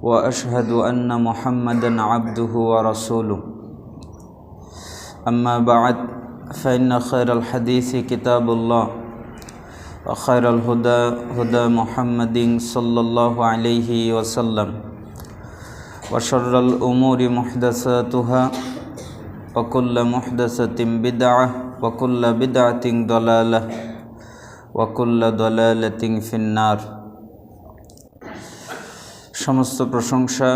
وأشهد أن محمدا عبده ورسوله أما بعد فإن خير الحديث كتاب الله وخير الهدى هدى محمد صلى الله عليه وسلم وشر الأمور محدثاتها وكل محدثة بدعة وكل بدعة ضلالة وكل ضلالة في النار। সমস্ত প্রশংসা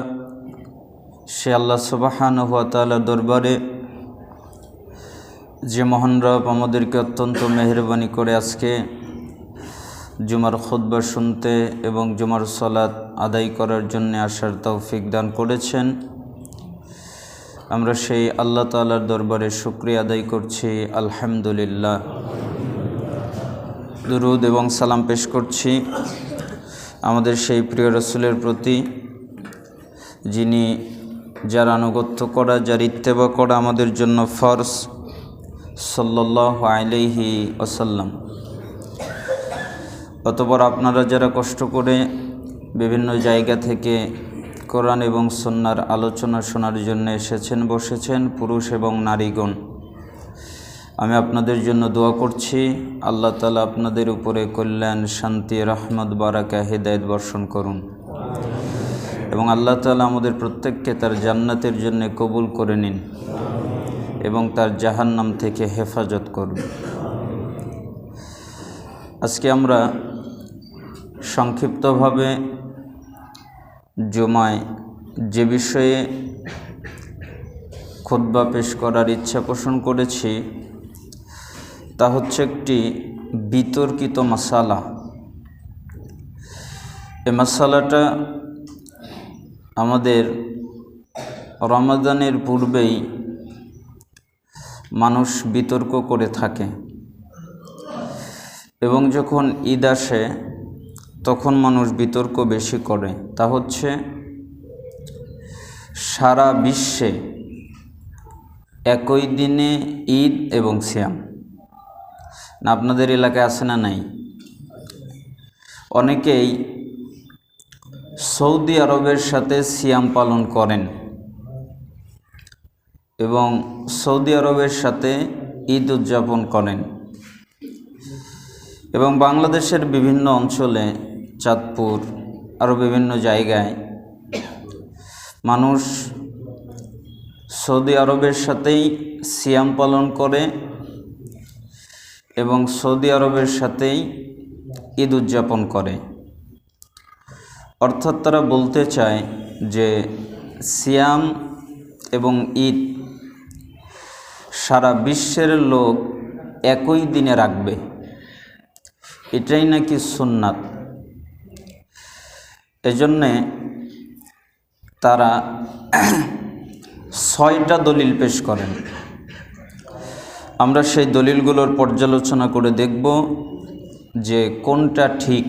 সে আল্লাহ সুবহানাহু ওয়া তাআলার দরবারে, যে মহান রব আমাদেরকে অত্যন্ত মেহেরবানি করে আজকে জুমার খুতবা শুনতে এবং জুমার সালাত আদায় করার জন্য আসার তৌফিক দান করেছেন। আমরা সেই আল্লাহ তাআলার দরবারে শুকরিয়া আদায় করছি, আলহামদুলিল্লাহ। দুরুদ এবং সালাম পেশ করছি আমাদের সেই প্রিয় রাসূলের প্রতি, যিনি যার আনুগত্য করা, যার ইত্তেবা করা আমাদের জন্য ফরজ, সাল্লাল্লাহু আলাইহি ওয়াসাল্লাম। অতঃপর আপনারা যারা কষ্ট করে বিভিন্ন জায়গা থেকে কোরআন এবং সুন্নাহর আলোচনা শোনার জন্য এসেছেন, বসেছেন, পুরুষ এবং নারীগণ, আমি আপনাদের জন্য দোয়া করছি। আল্লাহ তাআলা আপনাদের উপরে কল্যাণ, শান্তি, রহমত, বারাকা, হিদায়াত বর্ষণ করুন এবং আল্লাহ তাআলা আমাদের প্রত্যেককে তার জান্নাতের জন্য কবুল করে নিন এবং তার জাহান্নাম থেকে হেফাজত করুন। আজকে আমরা সংক্ষিপ্তভাবে জুমায় যে বিষয়ে খুতবা পেশ করার ইচ্ছা পোষণ করেছি তা হচ্ছে একটি বিতর্কিত মাসালা। এই মাসালাটা আমাদের রমাদানের পূর্বেই মানুষ বিতর্ক করে থাকে এবং যখন ঈদ আসে তখন মানুষ বিতর্ক বেশি করে। তা হচ্ছে সারা বিশ্বে একই দিনে ঈদ এবং সিয়াম। না, আপনাদের এলাকায় আছে না নাই? অনেকেই সৌদি আরবের সাথে সিয়াম পালন করেন এবং সৌদি আরবের সাথে ঈদ উদযাপন করেন এবং বাংলাদেশের বিভিন্ন অঞ্চলে, চাঁদপুর, আরও বিভিন্ন জায়গায় মানুষ সৌদি আরবের সাথেই সিয়াম পালন করে এবং সৌদি আরবের সাথেই ঈদ উদযাপন করে। অর্থাৎ তারা বলতে চায় যে সিয়াম এবং ঈদ সারা বিশ্বের লোক একই দিনে রাখবে, এটাই নাকি সুন্নাত। এজন্যে তারা 6টা দলিল পেশ করেন। আমরা সেই দলিলগুলোর পর্যালোচনা করে দেখব যে কোনটা ঠিক,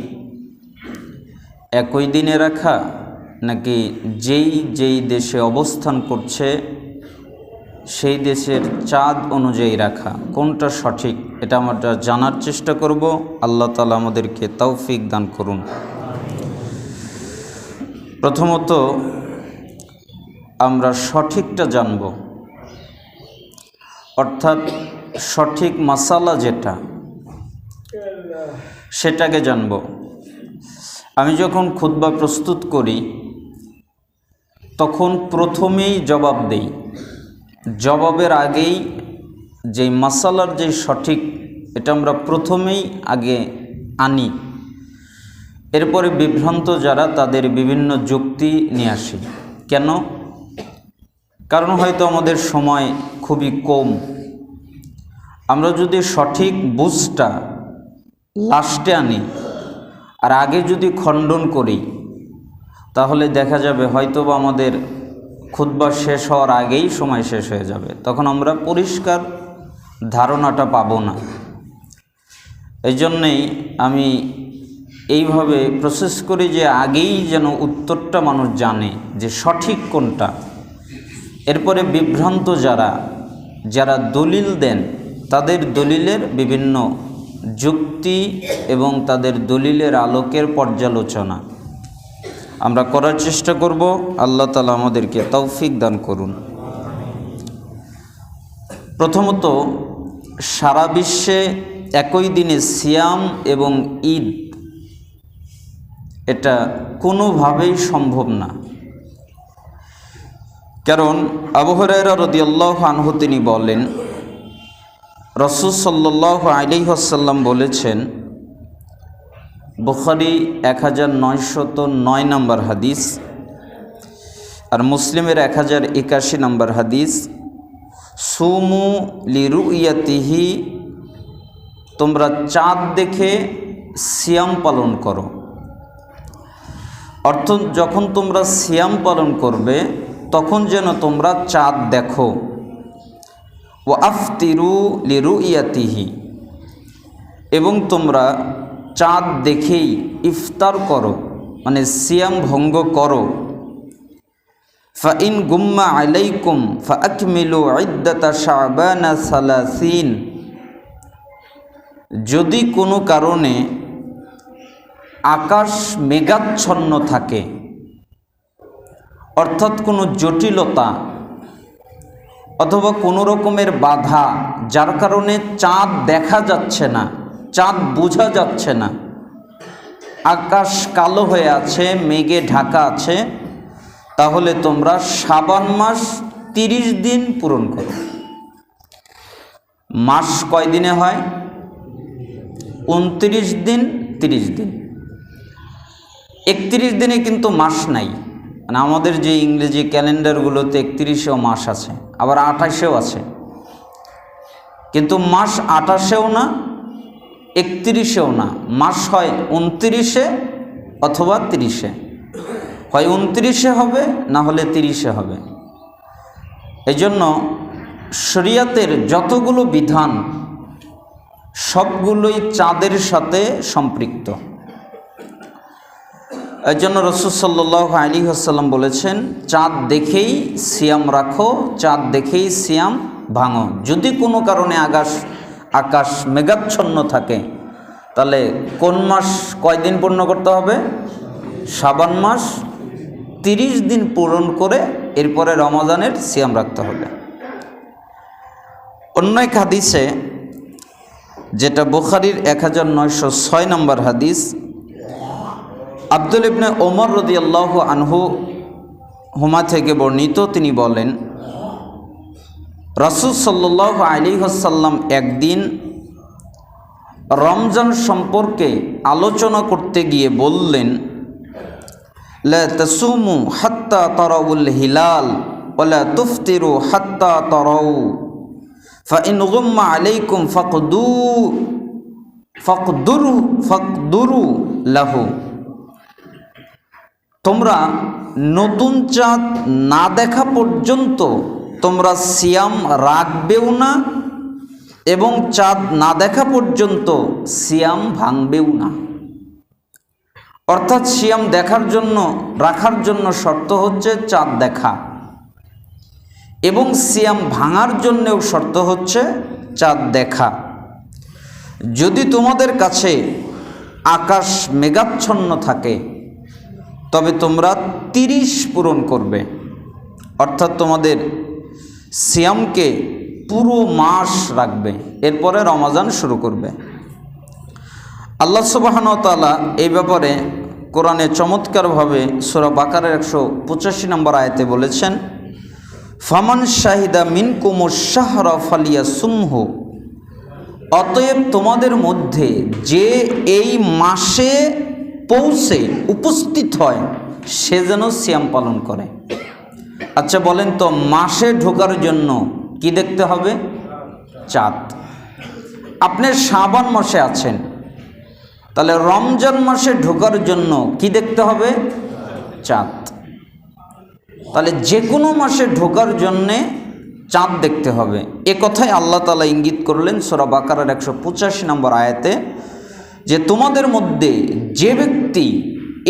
একই দিনে রাখা নাকি যেই দেশে অবস্থান করছে সেই দেশের চাঁদ অনুযায়ী রাখা, কোনটা সঠিক, এটা আমরা জানার চেষ্টা করব। আল্লাহ তাআলা আমাদেরকে তৌফিক দান করুন। প্রথমত আমরা সঠিকটা জানব, অর্থাৎ সঠিক মাসালা যেটা, সেটাকে জানব। আমি যখন খুতবা প্রস্তুত করি তখন প্রথমেই জবাব দেই, জবাবের আগেই যেই মাসালার যে সঠিক, এটা আমরা প্রথমেই আগে আনি, এরপরে বিভ্রান্ত যারা তাদের বিভিন্ন যুক্তি নিয়ে আসি। কেন? কারণ হয়তো আমাদের সময় খুবই কম। আমরা যদি সঠিক বুঝটা লাস্টে আনি আর আগে যদি খণ্ডন করি তাহলে দেখা যাবে হয়তোবা আমাদের খুতবা শেষ হওয়ার আগেই সময় শেষ হয়ে যাবে, তখন আমরা পরিষ্কার ধারণাটা পাবো না। এই জন্যেই আমি এইভাবে প্রসেস করি যে আগেই যেন উত্তরটা মানুষ জানে যে সঠিক কোনটা। এরপরে বিভ্রান্ত যারা দলিল দেন তাদের দলিলের বিভিন্ন যুক্তি এবং তাদের দলিলের আলোকের পর্যালোচনা। আমরা করার চেষ্টা করব। আল্লাহ তাআলা আমাদেরকে তৌফিক দান করুন। প্রথমত, সারা বিশ্বে একই দিনে সিয়াম এবং ঈদ এটা কোনোভাবেই সম্ভব না। কারণ আবু হুরায়রা রাদিয়াল্লাহু আনহু তিনি বলেন, রাসূল সাল্লাল্লাহু আলাইহি ওয়াসাল্লাম বলেছেন, বুখারী 1909 নম্বর হাদিস আর মুসলিমের 1081 নম্বর হাদিস, সুমু লিরুইয়াতিহি, তোমরা চাঁদ দেখে সিয়াম পালন করো। অর্থাৎ যখন তোমরা সিয়াম পালন করবে তখন যেন তোমরা চাঁদ দেখো। ওয়া আফতিরু লিরুইয়াতিহি, এবং তোমরা চাঁদ দেখেই ইফতার করো, মানে সিয়াম ভঙ্গ করো। ফাইন গুম্মা আলাইকুম ফাআকমিলু ইদ্দাতা শাবানা 30, যদি কোনো কারণে আকাশ মেঘাচ্ছন্ন থাকে, অর্থাৎ কোনো জটিলতা অথবা কোনো রকমের বাধা, যার কারণে চাঁদ দেখা যাচ্ছে না, চাঁদ বোঝা যাচ্ছে না, আকাশ কালো হয়ে আছে, মেঘে ঢাকা আছে, তাহলে তোমরা শাবান মাস 30 দিন পূরণ করো। মাস কয় দিনে হয়? 29 দিন, 30 দিন। 31 দিনে কিন্তু মাস নাই। মানে আমাদের যে ইংরেজি ক্যালেন্ডারগুলোতে 31এও মাস আছে, আবার 28এও আছে, কিন্তু মাস 28এও না, 31এও না। মাস হয় 29-এ অথবা 30-এ, হয় 29-এ হবে, না হলে 30-এ হবে। এই জন্য শরিয়াতের যতগুলো বিধান সবগুলোই চাঁদের সাথে সম্পৃক্ত। এই জন্য রাসূল সাল্লাল্লাহু আলাইহি ওয়াসাল্লাম বলেছেন, চাঁদ দেখেই সিয়াম রাখো, চাঁদ দেখেই সিয়াম ভাঙো। যদি কোনো কারণে আকাশ মেঘাচ্ছন্ন থাকে, তাহলে কোন মাস কয়দিন পূর্ণ করতে হবে? শাবান মাস 30 দিন পূরণ করে এরপরে রমজানের সিয়াম রাখতে হবে। অন্য এক হাদিসে, যেটা বুখারীর 1906 নম্বর হাদিস, আব্দুল ইবনে ওমর রাদিয়াল্লাহু আনহু হুমা থেকে বর্ণিত, তিনি বলেন, রাসূল সাল্লাল্লাহু আলাইহি ওয়াসাল্লাম একদিন রমজান সম্পর্কে আলোচনা করতে গিয়ে বললেন, লা তাসুমু হাত্তা তারাউল হিলাল ওয়া লা তুফতিরু হাত্তা তারাউ ফাইন গুম্মা আলাইকুম ফাকদুরু লাহু। তোমরা নতুন চাঁদ না দেখা পর্যন্ত তোমরা সিয়াম রাখবেও না, এবং চাঁদ না দেখা পর্যন্ত সিয়াম ভাঙবেও না। অর্থাৎ সিয়াম রাখার জন্য শর্ত হচ্ছে চাঁদ দেখা, এবং সিয়াম ভাঙার জন্যও শর্ত হচ্ছে চাঁদ দেখা। যদি তোমাদের কাছে আকাশ মেঘাচ্ছন্ন থাকে তবে তোমরা 30 পূরণ করবে, অর্থাৎ তোমাদের সিয়ামকে পুরো মাস রাখবে, এরপরে রমজান শুরু করবে। আল্লাহ সুবহানাহু ওয়া তাআলা এই ব্যাপারে কোরআনে চমৎকারভাবে সূরা বাকারার 185 নম্বর আয়াতে বলেছেন, ফামান শাহিদা মিনকুমুশ শাহরা ফালিয়াসুমহু, অতএব তোমাদের মধ্যে যে এই মাসে পৌঁছে উপস্থিত হয় সে যেন সিয়াম পালন করে। আচ্ছা বলেন তো, মাসে ঢোকার জন্য কি দেখতে হবে? চাঁদ। আপনি শাবান মাসে আছেন, তাহলে রমজান মাসে ঢোকার জন্য কি দেখতে হবে? চাঁদ। তাহলে যে কোনো মাসে ঢোকার জন্যে চাঁদ দেখতে হবে। এ কথাই আল্লাহ তাআলা ইঙ্গিত করলেন সূরা বাকারার 185 নম্বর আয়াতে, যে তোমাদের মধ্যে যে ব্যক্তি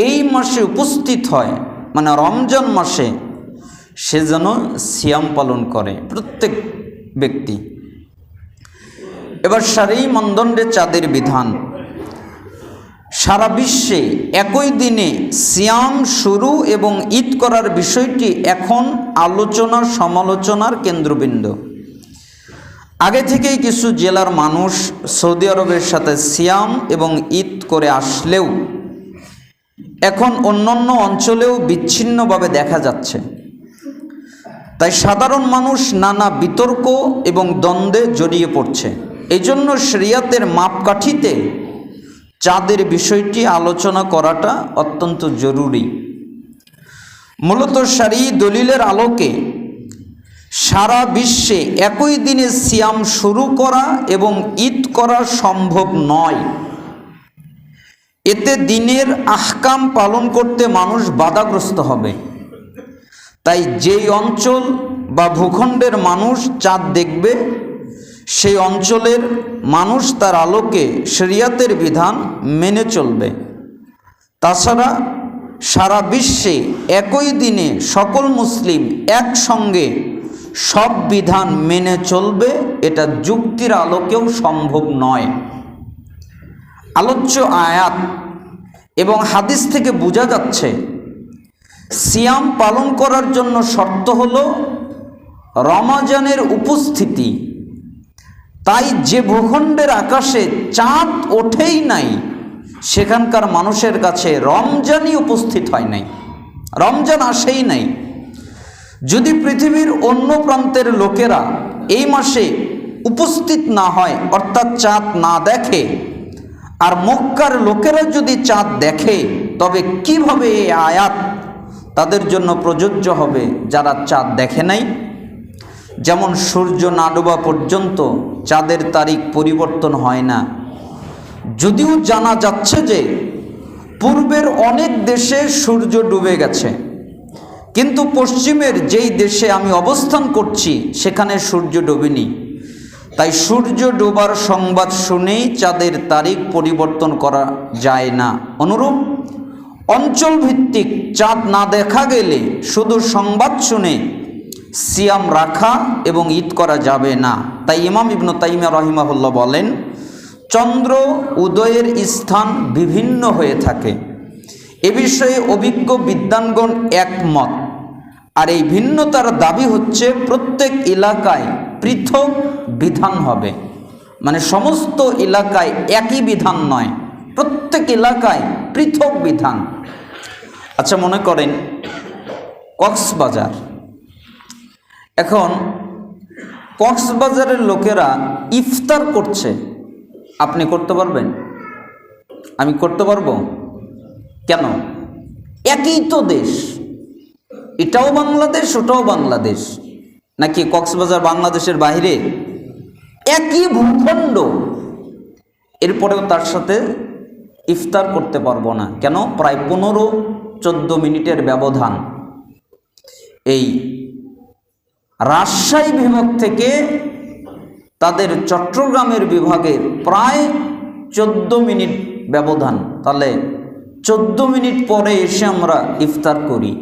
এই মাসে উপস্থিত হয়, মানে রমজান মাসে, সে যেন সিয়াম পালন করে, প্রত্যেক ব্যক্তি। এবার শারঈ মানদণ্ডে চাঁদের বিধান। সারা বিশ্বে একই দিনে সিয়াম শুরু এবং ঈদ করার বিষয়টি এখন আলোচনা সমালোচনার কেন্দ্রবিন্দু। আগে থেকেই কিছু জেলার মানুষ সৌদি আরবের সাথে সিয়াম এবং ঈদ করে আসলেও এখন অন্যান্য অঞ্চলেও বিচ্ছিন্নভাবে দেখা যাচ্ছে। তাই সাধারণ মানুষ নানা বিতর্ক এবং দ্বন্দ্বে জড়িয়ে পড়ছে। এই জন্য শরিয়াতের মাপকাঠিতে চাঁদের বিষয়টি আলোচনা করাটা অত্যন্ত জরুরি। মূলত শরঈ দলিলের আলোকে সারা বিশ্বে একই দিনে সিয়াম শুরু করা এবং ঈদ করা সম্ভব নয়। এতে দিনের আহকাম পালন করতে মানুষ বাধাগ্রস্ত হবে। তাই যেই অঞ্চল বা ভূখণ্ডের মানুষ চাঁদ দেখবে, সেই অঞ্চলের মানুষ তার আলোকে শরিয়াতের বিধান মেনে চলবে। তাছাড়া সারা বিশ্বে একই দিনে সকল মুসলিম একসঙ্গে সব বিধান মেনে চলবে, এটা যুক্তির আলোকেও সম্ভব নয়। আলোচ্য আয়াত এবং হাদিস থেকে বোঝা যাচ্ছে সিয়াম পালন করার জন্য শর্ত হলো রমজানের উপস্থিতি। তাই যে ভূখণ্ডের আকাশে চাঁদ ওঠেই নাই, সেখানকার মানুষের কাছে রমজানই উপস্থিত হয় নাই, রমজান আসেই নাই। যদি পৃথিবীর অন্য প্রান্তের লোকেরা এই মাসে উপস্থিত না হয়, অর্থাৎ চাঁদ না দেখে, আর মক্কার লোকেরা যদি চাঁদ দেখে, তবে কিভাবে এই আয়াত তাদের জন্য প্রযোজ্য হবে যারা চাঁদ দেখে নাই? যেমন সূর্য না ডোবা পর্যন্ত চাঁদের তারিখ পরিবর্তন হয় না। যদিও জানা যাচ্ছে যে পূর্বের অনেক দেশে সূর্য ডুবে গেছে, কিন্তু পশ্চিমের যেই দেশে আমি অবস্থান করছি সেখানে সূর্য ডোবেনি। তাই সূর্য ডোবার সংবাদ শুনেই চাঁদের তারিখ পরিবর্তন করা যায় না। অনুরূপ অঞ্চলভিত্তিক চাঁদ না দেখা গেলে শুধু সংবাদ শুনে সিয়াম রাখা এবং ঈদ করা যাবে না। তাই ইমাম ইবনে তাইমিয়া রাহিমাহুল্লাহ বলেন, চন্দ্র উদয়ের স্থান বিভিন্ন হয়ে থাকে। এ বিষয়ে অভিজ্ঞ বিদ্বানগণ একমত। আর এই ভিন্নতার দাবি হচ্ছে প্রত্যেক এলাকায় পৃথক বিধান হবে, মানে সমস্ত এলাকায় একই বিধান নয়, প্রত্যেক এলাকায় পৃথক বিধান। আচ্ছা, মনে করেন কক্সবাজার, এখন কক্সবাজারের লোকেরা ইফতার করছে, আপনি করতে পারবেন? আমি করতে পারবো? কেন? একই তো দেশ, এটাও বাংলাদেশ ওটাও বাংলাদেশ, নাকি কক্সবাজার বাংলাদেশের বাইরে? একই ভূখণ্ড, এরপরেও তার সাথে ইফতার করতে পারবো না। কেন? প্রায় 15-14 মিনিটের ব্যবধান। এই রাজশাহী বিভাগ থেকে তাদের চট্টগ্রামের বিভাগের প্রায় 14 মিনিট ব্যবধান। তাহলে 14 মিনিট পরে এসে আমরা ইফতার করি।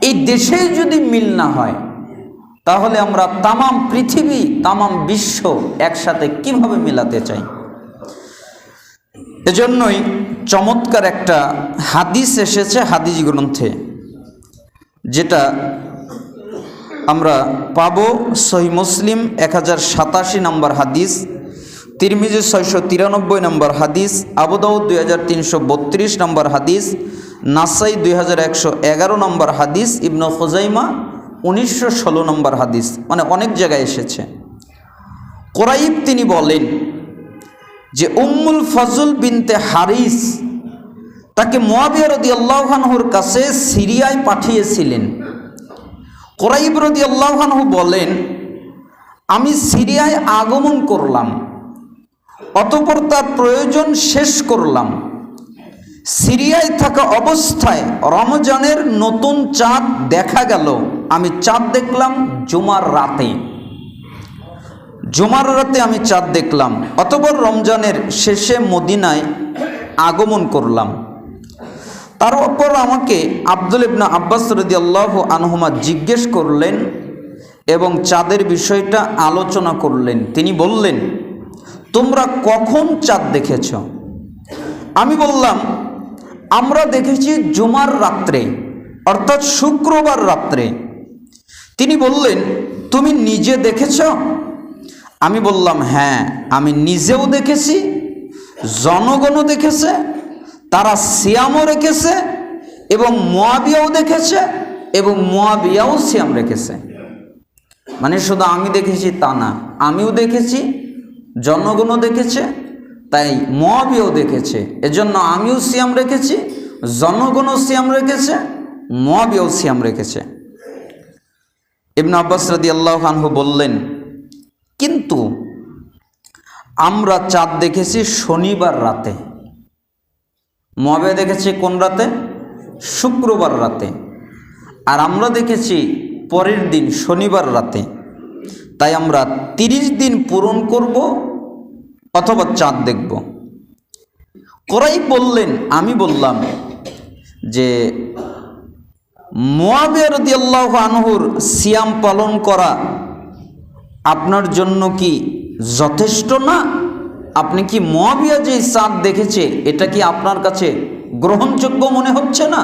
এই দেশে যদি মিল না হয়, তাহলে আমরা তামাম পৃথিবী, তামাম বিশ্ব একসাথে কিভাবে মেলাতে চাই? এজন্যই চমৎকার একটা হাদিস এসেছে হাদিস গ্রন্থে, যেটা আমরা পাবো সহিহ মুসলিম 1087 নম্বর হাদিস, তিরমিজি 693 নম্বর হাদিস, আবু দাউদ 2332 নম্বর হাদিস, নাসাই 2111 নম্বর হাদিস, ইবনে খুজাইমা 1916 নম্বর হাদিস, মানে অনেক জায়গায় এসেছে। কুরাইব তিনি বলেন যে উম্মুল ফজল বিনতে হারিস তাকে মুয়াবিয়া রাদিয়াল্লাহু আনহুর কাছে সিরিয়ায় পাঠিয়েছিলেন। কুরাইব রাদিয়াল্লাহু আনহু বলেন, আমি সিরিয়ায় আগমন করলাম, অতঃপর তার প্রয়োজন শেষ করলাম। সিরিয়ায় থাকা অবস্থায় রমজানের নতুন চাঁদ দেখা গেল। আমি চাঁদ দেখলাম জুমার রাতে, জুমার রাতে আমি চাঁদ দেখলাম। অতঃপর রমজানের শেষে মদিনায় আগমন করলাম। তারপর আমাকে আব্দুল ইবনে আব্বাস রাদিয়াল্লাহু আনহুমা জিজ্ঞেস করলেন এবং চাঁদের বিষয়টা আলোচনা করলেন। তিনি বললেন, তোমরা কখন চাঁদ দেখেছ? আমি বললাম আমরা দেখেছি জুমার রাত্রে, অর্থাৎ শুক্রবার রাত্রে। তিনি বললেন তুমি নিজে দেখেছ? আমি বললাম হ্যাঁ, আমি নিজেও দেখেছি, জনগণও দেখেছে, তারা সিয়ামও রেখেছে, এবং মুয়াবিয়াও দেখেছে, এবং মুয়াবিয়াও সিয়াম রেখেছে। মানে শুধু আমি দেখেছি তা না, আমিও দেখেছি, জনগণও দেখেছে, তাই মুয়াবিয়াও দেখেছে। এজন্য আমিও সিয়াম রেখেছি, জনগণও সিয়াম রেখেছে, মুয়াবিয়াও সিয়াম রেখেছে। ইবনে আব্বাস রাদিয়াল্লাহু আনহু বললেন, কিন্তু আমরা চাঁদ দেখেছি শনিবার রাতে, মুয়াবিয়া দেখেছি কোন রাতে? শুক্রবার রাতে, আর আমরা দেখেছি পরের দিন শনিবার রাতে। তাই আমরা 30 দিন পূরণ করব অথবা চাঁদ দেখব। কুরাইব বললেন, আমি বললাম যে মুয়াবিয়া রাদিয়াল্লাহু আনহুর সিয়াম পালন করা আপনার জন্য কি যথেষ্ট না? আপনি কি মুয়াবিয়া যে চাঁদ দেখেছে এটা কি আপনার কাছে গ্রহণযোগ্য মনে হচ্ছে না?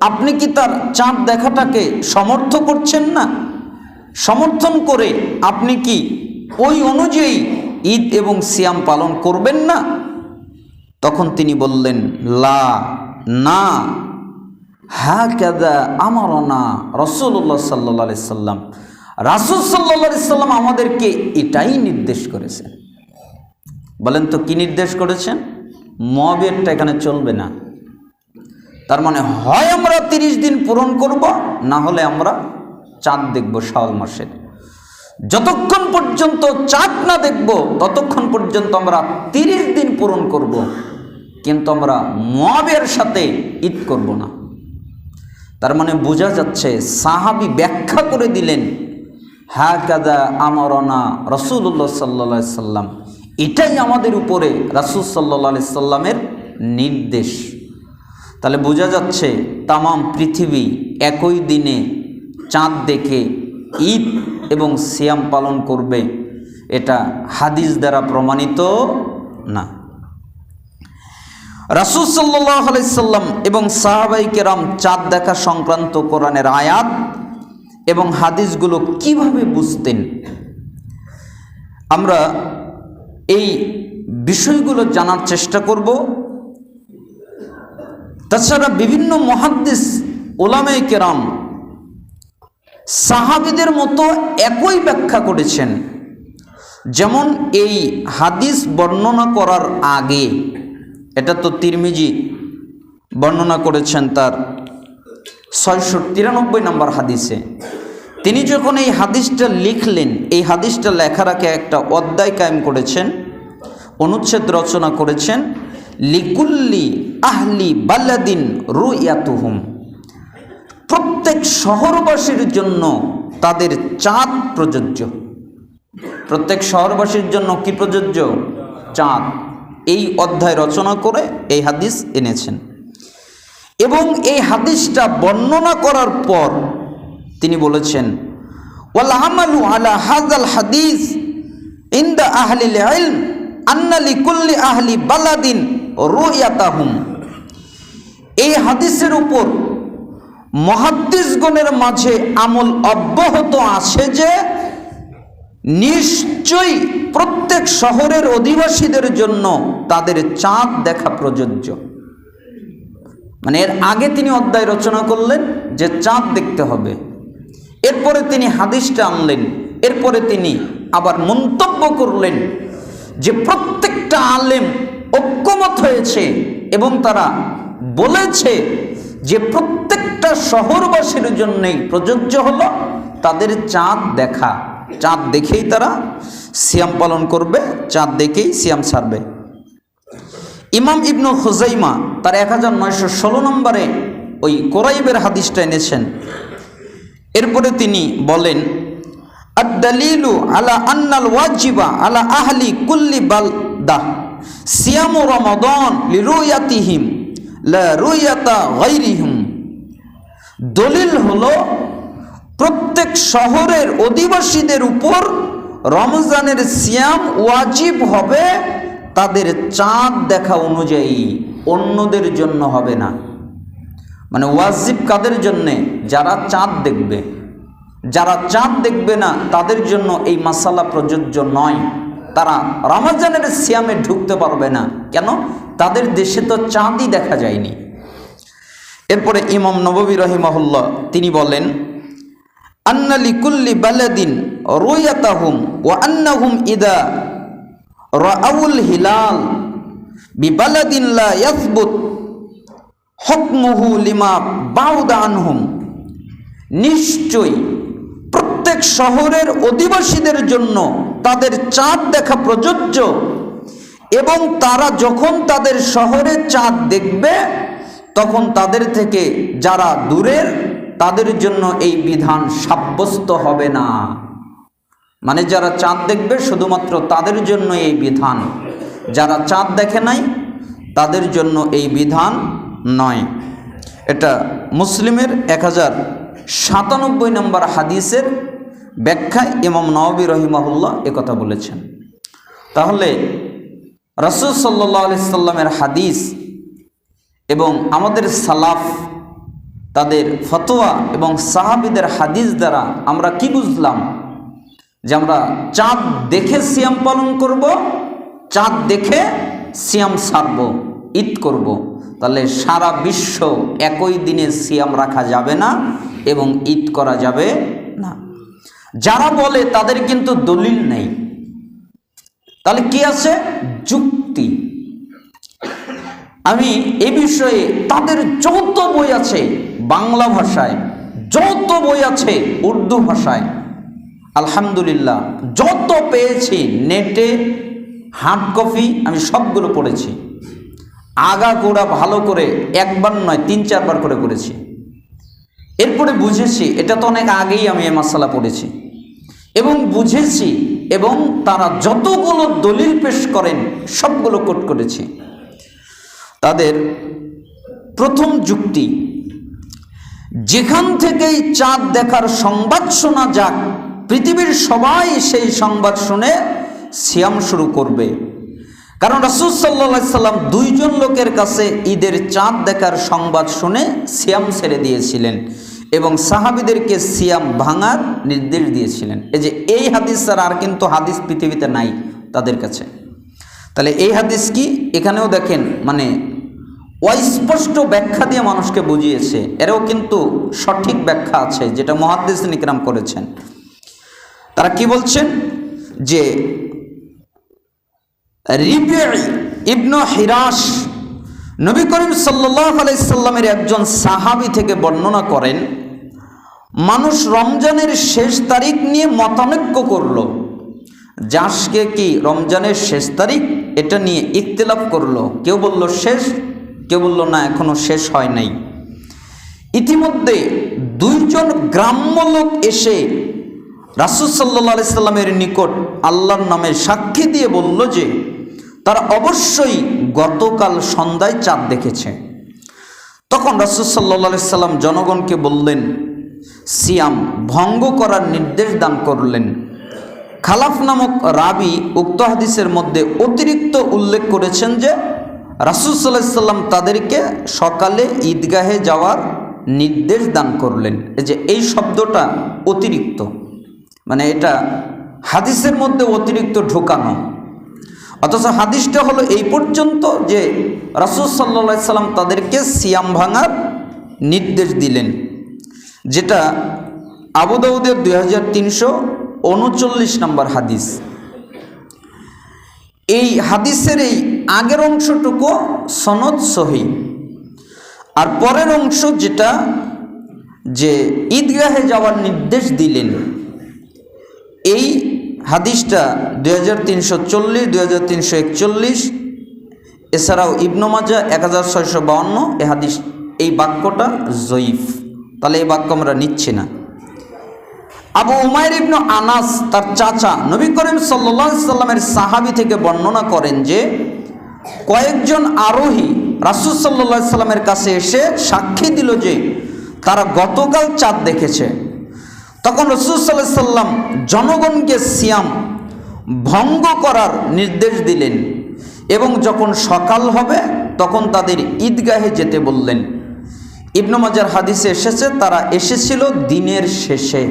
আপনি কি তার চাঁদ দেখাটাকে সমর্থন করছেন না? সমর্থন করে আপনি কি ওই অনুযায়ী ঈদ এবং সিয়াম পালন করবেন না? তখন তিনি বললেন, লা, না, হাকাযা আমারনা রাসূলুল্লাহ সাল্লাল্লাহু আলাইহি সাল্লাম, রাসূল সাল্লাল্লাহু আলাইহি সাল্লাম আমাদেরকে এটাই নির্দেশ করেছেন। বলেন তো কি নির্দেশ করেছেন? মুয়াবিয়াটা এখানে চলবে না। তার মানে হয় আমরা 30 দিন পূরণ করব, না হলে আমরা চাঁদ দেখব শাওয়াল মাসের। যতক্ষণ পর্যন্ত চাঁদ না দেখব ততক্ষণ পর্যন্ত আমরা 30 দিন পূরণ করব, কিন্তু আমরা মুয়াবিয়ার সাথে ঈদ করব না। তার মানে বোঝা যাচ্ছে সাহাবী ব্যাখ্যা করে দিলেন, হাকাযা আমারনা রাসূলুল্লাহ সাল্লাল্লাহু আলাইহি সাল্লাম, এটাই আমাদের উপরে রাসূল সাল্লাল্লাহু আলাইহি সাল্লামের নির্দেশ। তাহলে বোঝা যাচ্ছে তামাম পৃথিবী একই দিনে চাঁদ দেখে ঈদ এবং সিয়াম পালন করবে, এটা হাদিস দ্বারা প্রমাণিত না। রাসূল সাল্লাল্লাহু আলাইহি সাল্লাম এবং সাহাবায়ে কেরাম চাঁদ দেখা সংক্রান্ত কোরআনের আয়াত এবং হাদিসগুলো কিভাবে বুঝতেন, আমরা এই বিষয়গুলো জানার চেষ্টা করব। তাছাড়া বিভিন্ন মুহাদ্দিস উলামায়ে কেরাম সাহাবীদের মতো একই ব্যাখ্যা করেছেন। যেমন এই হাদিস বর্ণনা করার আগে, এটা তো তিরমিজি বর্ণনা করেছেন তার 693 নম্বর হাদিসে। তিনি যখন এই হাদিসটা লিখলেন, এই হাদিসটা লেখার আগে একটা অধ্যায় কায়েম করেছেন, অনুচ্ছেদ রচনা করেছেন, লিকুল্লি আহলি বালাদিন রুয়াতুহুম, প্রত্যেক শহরবাসীর জন্য তাদের চাঁদ প্রযোজ্য। প্রত্যেক শহরবাসীর জন্য কি প্রযোজ্য? চাঁদ। এই অধ্যায় রচনা করে এই হাদিস এনেছেন, এবং এই হাদিসটা বর্ণনা করার পর তিনি বলেছেন, ওয়াল আমালু আলা হাযাল হাদিস ইনদা আহলিল ইলম আন্না লিকুল্লি আহলি বালাদিন রুয়াতাহুম। এই হাদিসের উপর মুহাদ্দিসগণের মাঝে আমল অব্যাহত আছে যে নিশ্চয়ই প্রত্যেক শহরের অধিবাসীদের জন্য তাদের চাঁদ দেখা প্রযোজ্য। মানে এর আগে তিনি অধ্যায় রচনা করলেন যে চাঁদ দেখতে হবে, এরপরে তিনি হাদিসটা আনলেন, এরপরে তিনি আবার মন্তব্য করলেন যে প্রত্যেকটা আলেম ঐক্যমত হয়েছে এবং তারা বলেছে যে প্রত্যেকটা শহরবাসীর জন্যই প্রযোজ্য হলো তাদের চাঁদ দেখা। চাঁদ দেখেই তারা সিয়াম পালন করবে, চাঁদ দেখেই সিয়াম ছাড়বে। ইমাম ইবনু খুজাইমা তার 1916 নম্বরে ওই কুরাইবের হাদিসটা এনেছেন। এরপরে তিনি বলেন, আদ-দালিলু আলা আন্নাল ওয়াজিবা আলা আহলি কুল্লি বালদা সিয়ামু রমাদান লিরুয়াতিহিম লা রুয়াতা গায়রিহিম। দলিল হলো প্রত্যেক শহরের অধিবাসীদের উপর রমজানের সিয়াম ওয়াজিব হবে তাদের চাঁদ দেখা অনুযায়ী অন্যদের জন্য হবে না। মানে ওয়াজিব কাদের জন্যে? যারা চাঁদ দেখবে। যারা চাঁদ দেখবে না তাদের জন্য এই মাসালা প্রযোজ্য নয়। তারা রমজানের সিয়ামে ঢুকতে পারবে না। কেন? তাদের দেশে তো চাঁদই দেখা যায়নি। এরপরে ইমাম নববী রাহিমাহুল্লাহ তিনি বলেন, আন্না লিকুল্লি বালাদিন রুয়াতাহুম ওয়া আন্নাহুম ইদা রাআউল হিলাল বিবালাদিন লা ইয়াসবুত হুকমুহু লিমা বাউদা আনহুম। নিশ্চয়ই প্রত্যেক শহরের অধিবাসীদের জন্য তাদের চাঁদ দেখা প্রযোজ্য, এবং তারা যখন তাদের শহরে চাঁদ দেখবে তখন তাদের থেকে যারা দূরের তাদের জন্য এই বিধান সাব্যস্ত হবে না। মানে যারা চাঁদ দেখবে শুধুমাত্র তাদের জন্য এই বিধান, যারা চাঁদ দেখে নাই তাদের জন্য এই বিধান নয়। এটা মুসলিমের 1097 নম্বর হাদিসের ব্যাখ্যায় ইমাম নববী রহিমাহুল্লাহ একথা বলেছেন। তাহলে রাসূল সাল্লাল্লাহু আলাইহি সাল্লামের হাদিস এবং আমাদের সালাফ তাদের ফতোয়া এবং সাহাবীদের হাদিস দ্বারা আমরা কি বুঝলাম? যে আমরা চাঁদ দেখে সিয়াম পালন করব, চাঁদ দেখে সিয়াম সারব, ঈদ করব। তাহলে সারা বিশ্ব একই দিনে সিয়াম রাখা যাবে না এবং ঈদ করা যাবে না। যারা বলে তাদের কিন্তু দলিল নেই। তাহলে কি আছে? যুক্তি। আমি এ বিষয়ে তাদের যত বই আছে বাংলা ভাষায়, যত বই আছে উর্দু ভাষায়, আলহামদুলিল্লাহ যত পেয়েছি নেটে হার্ড কপি আমি সবগুলো পড়েছি। আগা গোড়া ভালো করে একবার নয় 3-4 বার করে করেছি। এরপরে বুঝেছি, এটা তো অনেক আগেই আমি এই মাসালা পড়েছি এবং বুঝেছি, এবং তারা যতগুলো দলিল পেশ করেন সবগুলো কোট করেছি। তাদের প্রথম যুক্তি, যেখান থেকেই চাঁদ দেখার সংবাদ শোনা যাক পৃথিবীর সবাই সেই সংবাদ শুনে সিয়াম শুরু করবে। কারণ রাসূল সাল্লাল্লাহু আলাইহি সাল্লাম 2 জন লোকের কাছে ঈদের চাঁদ দেখার সংবাদ শুনে সিয়াম ছেড়ে দিয়েছিলেন এবং সাহাবীদেরকে সিয়াম ভাঙার নির্দেশ দিয়েছিলেন। এই হাদিস ছাড়া আর কিন্তু হাদিস পৃথিবীতে নাই তাদের কাছে। তাহলে এই হাদিস কি? এখানেও দেখেন মানে অস্পষ্ট ব্যাখ্যা দিয়ে মানুষকে বুঝিয়েছে। এরও কিন্তু সঠিক ব্যাখ্যা আছে যেটা মুহাদ্দিসিন ইকরাম করেছেন। তারা কি বলছেন? যে রিবিঈ ইবনে হিরাশ নবী করিম সাল্লাল্লাহু আলাইহি সাল্লামের একজন সাহাবী থেকে বর্ণনা করেন, মানুষ রমজানের শেষ তারিখ নিয়ে মতানৈক্য করলো। আজকে কি রমজানের শেষ তারিখ এটা নিয়ে ইখতিলাফ করলো। কেউ বলল শেষ, কেউ বলল না এখনো শেষ হয় নাই। ইতিমধ্যে 2 জন গ্রাম্য লোক এসে রাসূল সাল্লাল্লাহু আলাইহি সাল্লামের নিকট আল্লাহর নামে সাক্ষী দিয়ে বলল যে তারা অবশ্যই গতকাল সন্ধ্যায় চাঁদ দেখেছে। তখন রাসূল সাল্লাল্লাহু আলাইহি সাল্লাম জনগণকে বললেন, সিয়াম ভঙ্গ করার নির্দেশ দান করলেন। খালাফ নামক রাবি উক্ত হাদিসের মধ্যে অতিরিক্ত উল্লেখ করেছেন যে রাসূল সাল্লাল্লাহু আলাইহি সাল্লাম তাদেরকে সকালে ঈদগাহে যাওয়ার নির্দেশ দান করলেন। এই শব্দটা অতিরিক্ত, মানে এটা হাদিসের মধ্যে অতিরিক্ত ঢোকানো। অথচ হাদিসটা হলো এই পর্যন্ত যে রাসূল সাল্লাল্লাহু আলাইহি সাল্লাম তাদেরকে সিয়াম ভাঙার নির্দেশ দিলেন, যেটা আবু দাউদের 2339 নম্বর হাদিস। এই হাদিসের এই আগের অংশটুকু সনদ সহিহ, আর পরের অংশ যেটা যে ঈদগাহে যাওয়ার নির্দেশ দিলেন, এই হাদিসটা 2340, 2341, এছাড়াও ইবনে মাজাহ 1652 এই হাদিস, এই বাক্যটা জয়ীফ। তাহলে এই বাক্য আমরা নিচ্ছি না। আবু উমাইর ইবনে আনাস তার চাচা নবী করিম সাল্লাল্লাহু আলাইহি সাল্লামের সাহাবী থেকে বর্ণনা করেন যে কয়েকজন আরোহী রাসূল সাল্লাল্লাহু আলাইহি সাল্লামের কাছে এসে সাক্ষী দিল যে তারা গতকাল চাঁদ দেখেছে। তখন রাসূল সাল্লাল্লাহু আলাইহি সাল্লাম জনগণকে সিয়াম ভঙ্গ করার নির্দেশ দিলেন এবং যখন সকাল হবে তখন তাদের ঈদগাহে যেতে বললেন। ইবনে মাজার হাদিসে এসেছে তারা এসেছিল দিনের শেষে।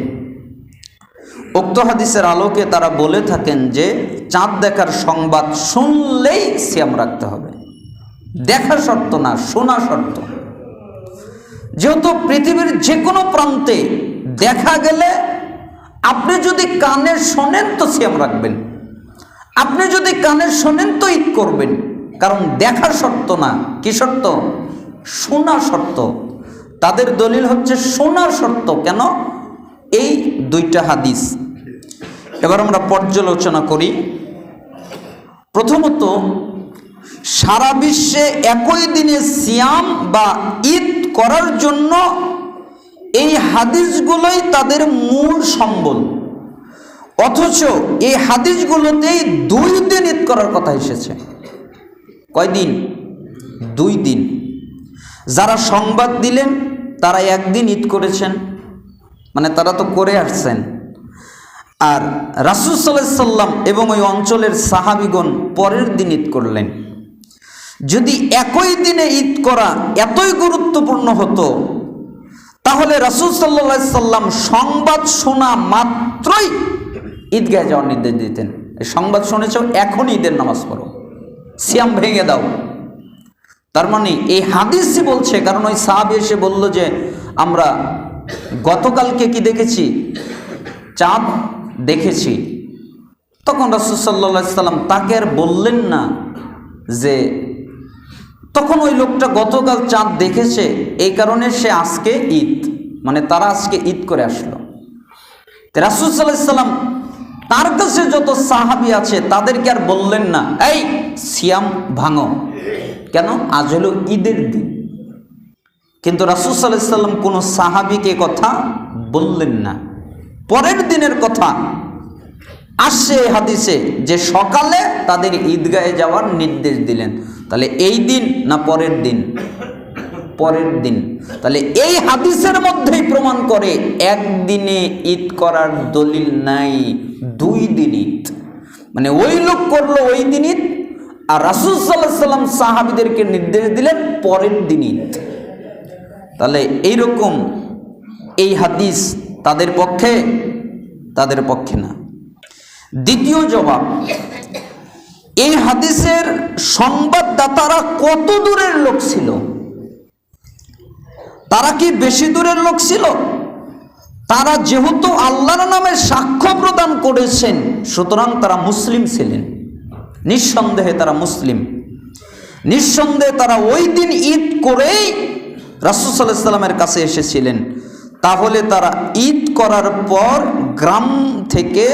উক্ত হাদিসের আলোকে তারা বলে থাকেন যে চাঁদ দেখার সংবাদ শুনলেই সিয়াম রাখতে হবে, দেখা শর্ত না, শোনা শর্ত। যেহেতু পৃথিবীর যে কোনো প্রান্তে দেখা গেলে আপনি যদি কানে শোনেন তো সিয়াম রাখবেন, আপনি যদি কানে শোনেন তো ঈদ করবেন, কারণ দেখা শর্ত না, কি শর্ত? শোনা শর্ত। তাদের দলিল হচ্ছে শোনা শর্ত। কেন? এই দুইটা হাদিস। এবার আমরা পর্যালোচনা করি। প্রথমত, সারা বিশ্বে একই দিনে সিয়াম বা ঈদ করার জন্য এই হাদিসগুলোই তাদের মূল সম্বল, অথচ এই হাদিসগুলোতেই 2 দিন ঈদ করার কথা এসেছে। কয়দিন? 2 দিন। যারা সংবাদ দিলেন তারা 1 দিন ঈদ করেছেন, মানে তারা তো করে আসছেন। আর রাসূল সাল্লাল্লাহু আলাইহি সাল্লাম এবং ওই অঞ্চলের সাহাবীগণ পরের দিন ঈদ করলেন। যদি একই দিনে ঈদ করা এতই গুরুত্বপূর্ণ হতো তাহলে রাসূল সাল্লাল্লাহু আলাইহি সাল্লাম সংবাদ শোনা মাত্রই ঈদগাহে যাওয়ার নির্দেশ দিতেন। এই সংবাদ শুনেছ, এখন ঈদের নামাজ পড়ো, সিয়াম ভেঙে দাও। তার মানে এই হাদিসই বলছে, কারণ ওই সাহাবী এসে বলল যে আমরা গতকালকে কি দেখেছি? চাঁদ দেখেছি। তখন রাসূল সাল্লাল্লাহু আলাইহি সাল্লাম তাকে আর বললেন না যে তখন ওই লোকটা গতকাল চাঁদ দেখেছে, এই কারণে সে আজকে ঈদ, মানে তারা আজকে ঈদ করে আসলো। রাসূল সাল্লাল্লাহু আলাইহি সাল্লাম তার কাছে যত সাহাবী আছে তাদেরকে আর বললেন না এই সিয়াম ভাঙো, কেন? আজ হলো ঈদের দিন। কিন্তু রাসূল সাল্লাল্লাহু আলাইহি সাল্লাম কোনো সাহাবীকে কথা বললেন না। পরের দিনের কথা আসছে হাদিসে যে সকালে তাদের ঈদগাহে যাওয়ার নির্দেশ দিলেন। তাহলে এই দিন না পরের দিন? পরের দিন। তাহলে এই হাদিসের মধ্যেই প্রমাণ করে একদিনে ঈদ করার দলিল নাই, 2 দিন ঈদ। মানে ওই লোক করলো ওই দিন ঈদ, আর রাসূল সাল্লাল্লাহু আলাইহি সাল্লাম সাহাবীদেরকে নির্দেশ দিলেন পরের দিন ঈদ। তাহলে এইরকম এই হাদিস তাদের পক্ষে না। দ্বিতীয় জবাব, এই হাদিসের সংবাদদাতারা কত দূরের লোক ছিল? তারা কি বেশি দূরের লোক ছিল? তারা যেহেতু আল্লাহর নামে সাক্ষ্য প্রদান করেছেন, সুতরাং তারা মুসলিম ছিলেন। নিঃসন্দেহে তারা মুসলিম। নিঃসন্দেহে তারা ওই দিন ঈদ করেই রাসূল সাল্লাল্লাহু আলাইহি সাল্লামের কাছে এসেছিলেন। তাহলে তারা ঈদ করার পর গ্রাম থেকে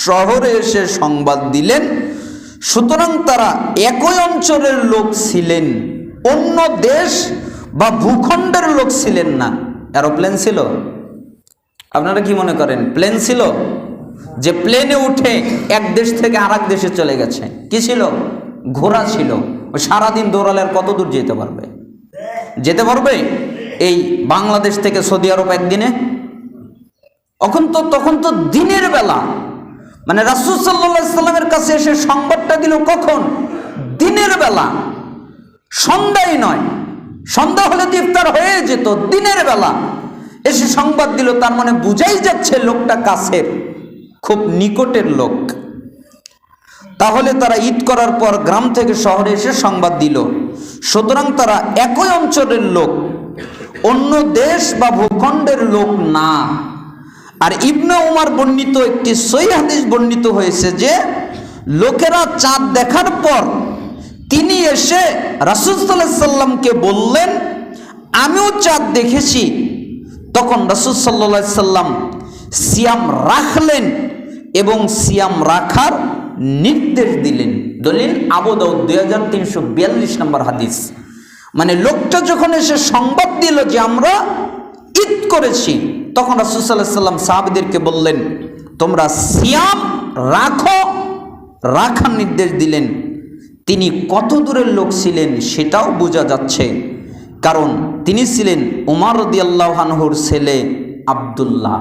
শহরে এসে সংবাদ দিলেন। সুতরাং তারা একই অঞ্চলের লোক ছিলেন, অন্য দেশ বা ভূখণ্ডের লোক ছিলেন না। এরোপ্লেন ছিল? আপনারা কি মনে করেন প্লেন ছিল? যে প্লেনে উঠে এক দেশ থেকে আরেক দেশে চলে গেছে, কি ছিল? ঘোড়া ছিল। ও সারাদিন দৌড়ালে আর কত দূর যেতে পারবে? যেতে পারবে এই বাংলাদেশ থেকে সৌদি আরব একদিনে? তখন তো দিনের বেলা। মানে রাসূল সাল্লাল্লাহু আলাইহি সাল্লামের কাছে এসে সংবাদটা দিল কখন? দিনের বেলা, সন্ধ্যায় নয়। সন্ধ্যা হলে তো ইফতার হয়ে যেত, দিনের বেলা এসে সংবাদ দিল। তার মানে বুঝাই যাচ্ছে লোকটা কাছের, খুব নিকটের লোক। তাহলে তারা ঈদ করার পর গ্রাম থেকে শহরে এসে সংবাদ দিল। সুতরাং তারা একই অঞ্চলের লোক, অন্য দেশ বা ভূখণ্ডের লোক না। আর ইবনে উমর বর্ণিত একটি সহিহ হাদিস বর্ণিত হয়েছে যে লোকেরা চাঁদ দেখার পর তিনি এসে রাসূল সাল্লাল্লাহু আলাইহি সাল্লামকে বললেন আমিও চাঁদ দেখেছি। তখন রাসূল সাল্লাল্লাহু আলাইহি সাল্লাম সিয়াম রাখলেন এবং সিয়াম রাখার নির্দেশ দিলেন। দলিল আবু দাউদ 2342 নম্বর হাদিস। মানে লোকটা যখন এসে সংবাদ দিল যে আমরা ঈদ করেছি, তখন রাসূল সাল্লাল্লাহু আলাইহি সাল্লাম সাহাবীদেরকে বললেন তোমরা সিয়াম রাখো, রাখার নির্দেশ দিলেন। তিনি কত দূরের লোক ছিলেন সেটাও বোঝা যাচ্ছে, কারণ তিনি ছিলেন উমর রাদিয়াল্লাহু আনহুর ছেলে আব্দুল্লাহ।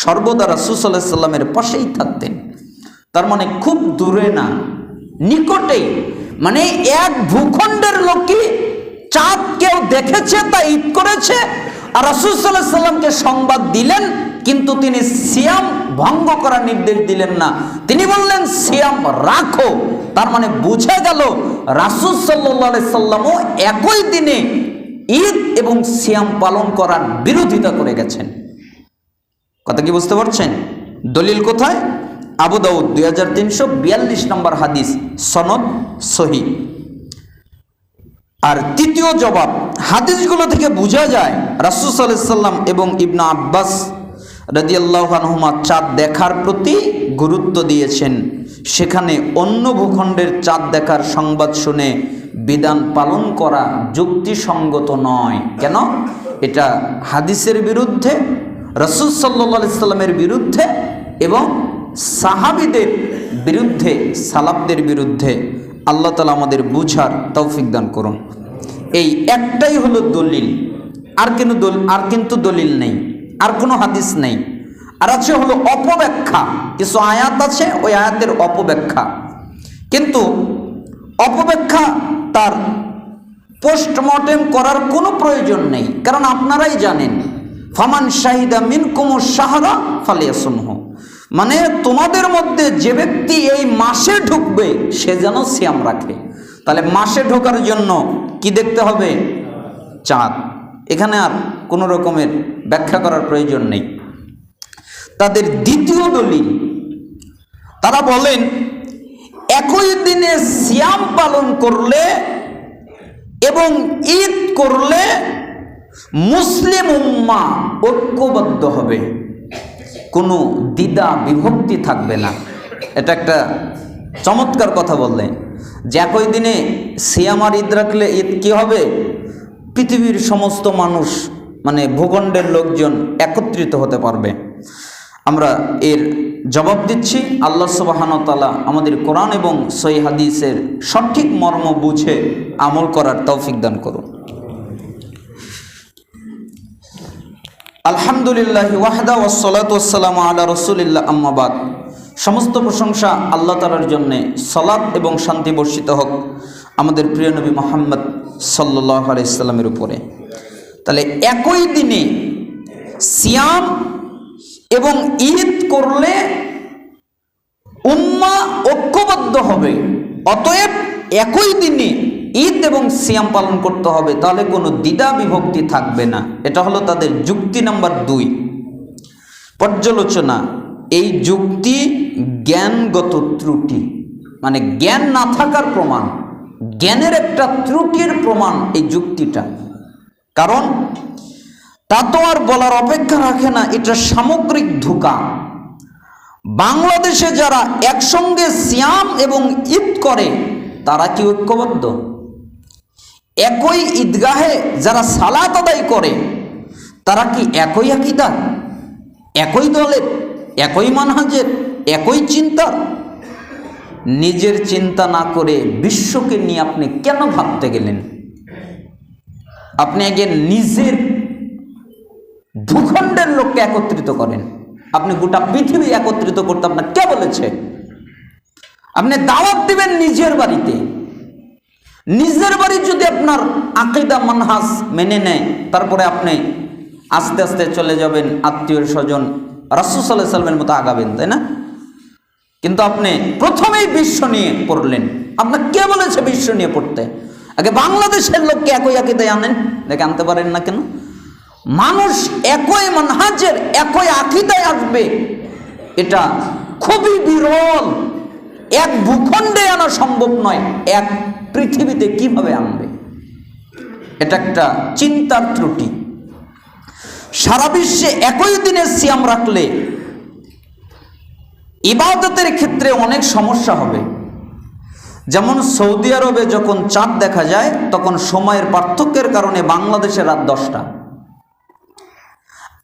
সর্বদা রাসূল সাল্লাল্লাহু আলাইহি সাল্লামের পাশেই থাকতেন। তার মানে খুব দূরে না, নিকটেই, মানে এক ভূখণ্ডের লোকই চাঁদ কেউ দেখেছে, তা ঈদ করেছে, আর রাসূল সাল্লাল্লাহু আলাইহি সাল্লামকে সংবাদ দিলেন, কিন্তু তিনি সিয়াম ভঙ্গ করার নির্দেশ দিলেন না, তিনি বললেন সিয়াম রাখো। তার মানে বুঝা গেল রাসূল সাল্লাল্লাহু আলাইহি সাল্লামও একই দিনে ঈদ এবং সিয়াম পালন করার বিরোধিতা করে গেছেন। কথা কি বুঝতে পারছেন? দলিল কোথায়? আবু দাউদ 2342 নম্বর হাদিস, সনদ সহিহ। আর তৃতীয় জবাব, হাদিসগুলো থেকে বোঝা যায় রাসূল সাল্লাল্লাহু আলাইহি সাল্লাম এবং ইবনে আব্বাস রাদিয়াল্লাহু আনহুমা চাঁদ দেখার প্রতি গুরুত্ব দিয়েছেন। সেখানে অন্য ভূখণ্ডের চাঁদ দেখার সংবাদ শুনে বিধান পালন করা যুক্তিসঙ্গত নয়। কেন? এটা হাদিসের বিরুদ্ধে, রাসূল সাল্লাল্লাহু আলাইহি সাল্লামের বিরুদ্ধে এবং সাহাবীদের বিরুদ্ধে, সালাফদের বিরুদ্ধে। আল্লাহ তাআলা আমাদের বুঝার তৌফিক দান করুন। এই একটাই হলো দলিল, আর কিন্তু দলিল নেই, আর কোনো হাদিস নেই। আর আছে হলো অপব্যাখ্যা, কিছু আয়াত আছে, ওই আয়াতের অপব্যাখ্যা। কিন্তু অপব্যাখ্যা তার পোস্টমর্টেম করার কোনো প্রয়োজন নেই, কারণ আপনারাই জানেন ফামান শাহিদা মিনকুমুশ শাহরা ফালিয়াসুমহু, মানে তোমাদের মধ্যে যে ব্যক্তি এই মাসে ঢুকবে সে যেন সিয়াম রাখে। তাহলে মাসে ঢোকার জন্য কি দেখতে হবে? চাঁদ। এখানে আর কোনো রকমের ব্যাখ্যা করার প্রয়োজন নেই। তাদের দ্বিতীয় দলিল, তারা বলেন একই দিনে সিয়াম পালন করলে এবং ঈদ করলে মুসলিম উম্মাহ ঐক্যবদ্ধ হবে, কোনো দ্বিধা বিভক্তি থাকবে না। এটা একটা চমৎকার কথা বললেন যে একই দিনে সিয়াম আর ঈদ রাখলে ঈদ কি হবে? পৃথিবীর সমস্ত মানুষ, মানে ভূখণ্ডের লোকজন একত্রিত হতে পারবে। আমরা এর জবাব দিচ্ছি। আল্লাহ সুবহানাহু ওয়া তাআলা আমাদের কোরআন এবং সহিহ হাদিসের সঠিক মর্ম বুঝে আমল করার তৌফিক দান করুন। আলহামদুলিল্লাহি ওয়াহদা ওয়াসসালাতু ওয়াসসালামু আলা রাসূলিল্লাহ, আম্মা বাদ। সমস্ত প্রশংসা আল্লাহ তাআলার জন্য, সালাত এবং শান্তি বর্ষিত হোক আমাদের প্রিয় নবী মুহাম্মদ সাল্লাল্লাহু আলাইহি সাল্লামের উপরে। তাহলে একই দিনে সিয়াম এবং ঈদ করলে উম্মাহ ঐক্যবদ্ধ হবে, অতএব একই দিনে ঈদ এবং সিয়াম পালন করতে হবে, তাহলে কোনো দ্বিধা বিভক্তি থাকবে না। এটা হলো তাদের যুক্তি নাম্বার 2। পর্যালোচনা, এই যুক্তি জ্ঞানগত ত্রুটি, মানে জ্ঞান না থাকার প্রমাণ, জ্ঞানের একটা ত্রুটির প্রমাণ এই যুক্তিটা। কারণ তা তো আর বলার অপেক্ষা রাখে না, এটা সামগ্রিক ধোঁকা। বাংলাদেশে যারা একসঙ্গে সিয়াম এবং ঈদ করে তারা কি ঐক্যবদ্ধ? একই ঈদগাহে যারা সালাত আদায় করে তারা কি একই আকীদা, একই দলের, একই মানহাজের, একই চিন্তার? নিজের চিন্তা না করে বিশ্বকে নিয়ে আপনি কেন ভাবতে গেলেন? আপনি আগে নিজের ভূখণ্ডের লোককে একত্রিত করেন। আপনি গোটা পৃথিবী একত্রিত করতে আপনার কে বলেছে? আপনি দাওয়াত দিবেন নিজের বাড়িতে, নিজের বাড়ি যদি আপনার আকীদা মানহাজ মেনে নেয়, তারপরে আপনি আস্তে আস্তে চলে যাবেন আত্মীয় স্বজন রাসূল সাল্লাল্লাহু আলাইহি ওয়াসাল্লামের মতো আগাবেন, তাই না? কিন্তু আপনি প্রথমেই বিশ্ব নিয়ে পড়লেন। আপনার কে বলেছে বিশ্ব নিয়ে পড়তে? আগে বাংলাদেশের লোককে একই আকীদায় আনেন। দেখে আনতে পারেন না কেন? মানুষ একই মানহাজের, একই আকীদায় আসবে, এটা খুবই বিরল। এক ভূখণ্ডে আনা সম্ভব নয়, এক পৃথিবীতে কিভাবে আনবে? এটা একটা চিন্তার ত্রুটি। সারা বিশ্বে একই দিনে সিয়াম রাখলে ইবাদতের ক্ষেত্রে অনেক সমস্যা হবে। যেমন সৌদি আরবে যখন চাঁদ দেখা যায় তখন সময়ের পার্থক্যের কারণে বাংলাদেশে রাত 10টা,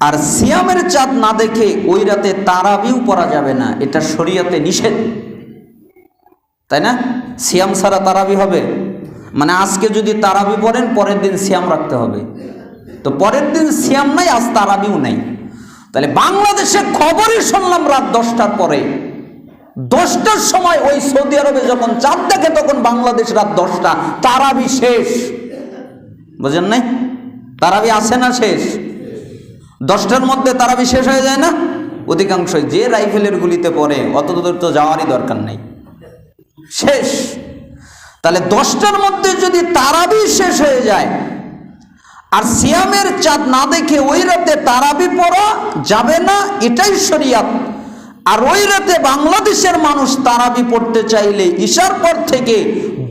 আর সিয়ামের চাঁদ না দেখে ওই রাতে তারাবিও পড়া যাবে না, এটা শরীয়তে নিষেধ, তাই না? সিয়াম ছাড়া তারাবি হবে? মানে আজকে যদি তারাবি পড়েন পরের দিন সিয়াম রাখতে হবে, তো পরের দিন সিয়াম নাই, আজ তারাবিও নাই। তাহলে বাংলাদেশে খবরই শুনলাম রাত 10টার পরে 10টার সময় ওই সৌদি আরবে যখন চাঁদ দেখে তখন বাংলাদেশ রাত 10টা, তারাবি শেষ। বুঝেন নাই? তারাবি আসে না শেষ? 10টার মধ্যে তারাবি শেষ হয়ে যায় না অধিকাংশই। যে রাইফেলের গুলিতে পড়ে অত দূর তো যাওয়ারই দরকার নেই, শেষ। তাহলে 10টার মধ্যে যদি তারাবি শেষ হয়ে যায় আর সিয়ামের চাঁদ না দেখে ওই রাতে তারাবি পড়া যাবে না, এটাই শরিয়াত। আর ওই রাতে বাংলাদেশের মানুষ তারাবি পড়তে চাইলে ইশার পর থেকে